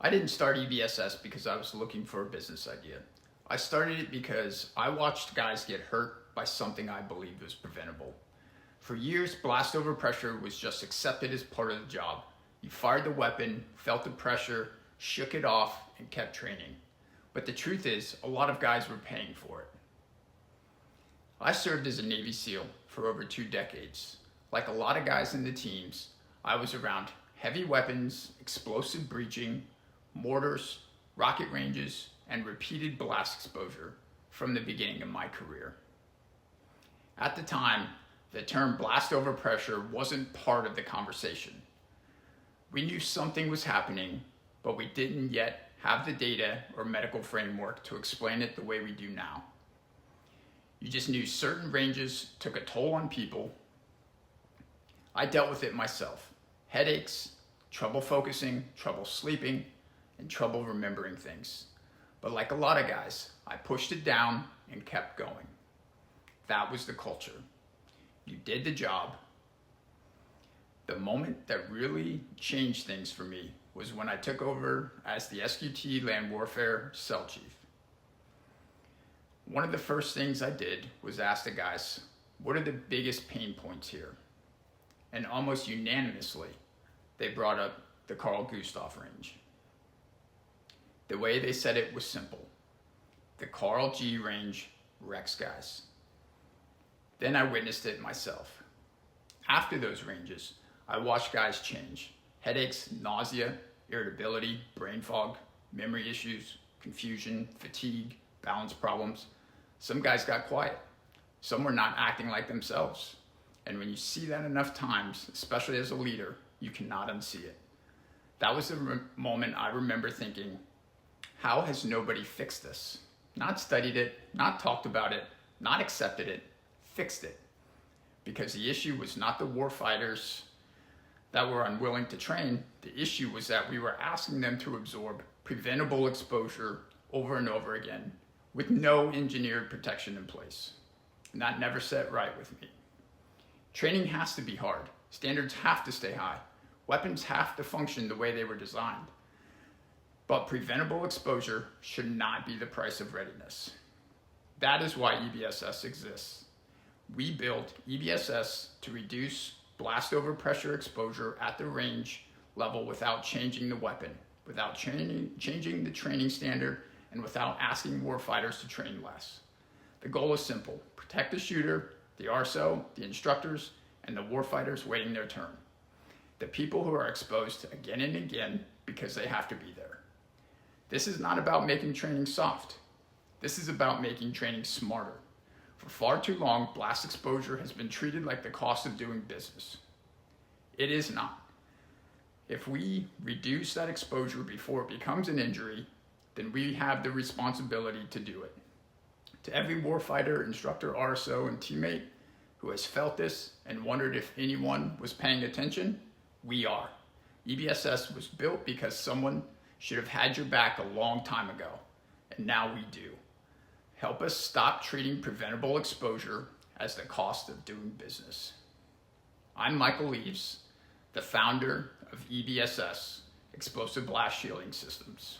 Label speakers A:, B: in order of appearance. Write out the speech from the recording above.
A: I didn't start EBSS because I was looking for a business idea. I started it because I watched guys get hurt by something I believed was preventable. For years, blast over pressure was just accepted as part of the job. You fired the weapon, felt the pressure, shook it off, and kept training. But the truth is, a lot of guys were paying for it. I served as a Navy SEAL for over 2 decades. Like a lot of guys in the teams, I was around heavy weapons, explosive breaching, mortars, rocket ranges, and repeated blast exposure from the beginning of my career. At the time, the term blast over pressure wasn't part of the conversation. We knew something was happening, but we didn't yet have the data or medical framework to explain it the way we do now. You just knew certain ranges took a toll on people. I dealt with it myself. Headaches, trouble focusing, trouble sleeping, and trouble remembering things. But like a lot of guys, I pushed it down and kept going. That was the culture. You did the job. The moment that really changed things for me was when I took over as the SQT Land Warfare Cell Chief. One of the first things I did was ask the guys, what are the biggest pain points here? And almost unanimously, they brought up the Carl Gustav range. The way they said it was simple. The Carl G range wrecks guys. Then I witnessed it myself. After those ranges, I watched guys change. Headaches, nausea, irritability, brain fog, memory issues, confusion, fatigue, balance problems. Some guys got quiet. Some were not acting like themselves. And when you see that enough times, especially as a leader, you cannot unsee it. That was the moment I remember thinking, how has nobody fixed this? Not studied it, not talked about it, not accepted it, fixed it. Because the issue was not the warfighters that were unwilling to train. The issue was that we were asking them to absorb preventable exposure over and over again with no engineered protection in place. And that never sat right with me. Training has to be hard. Standards have to stay high. Weapons have to function the way they were designed. But preventable exposure should not be the price of readiness. That is why EBSS exists. We built EBSS to reduce blast over pressure exposure at the range level without changing the weapon, without changing the training standard, and without asking warfighters to train less. The goal is simple: protect the shooter, the RSO, the instructors, and the warfighters waiting their turn. The people who are exposed again and again because they have to be there. This is not about making training soft. This is about making training smarter. For far too long, blast exposure has been treated like the cost of doing business. It is not. If we reduce that exposure before it becomes an injury, then we have the responsibility to do it. To every warfighter, instructor, RSO, and teammate who has felt this and wondered if anyone was paying attention, we are. EBSS was built because someone should have had your back a long time ago, and now we do. Help us stop treating preventable exposure as the cost of doing business. I'm Michael Leaves, the founder of EBSS, Explosive Blast Shielding Systems.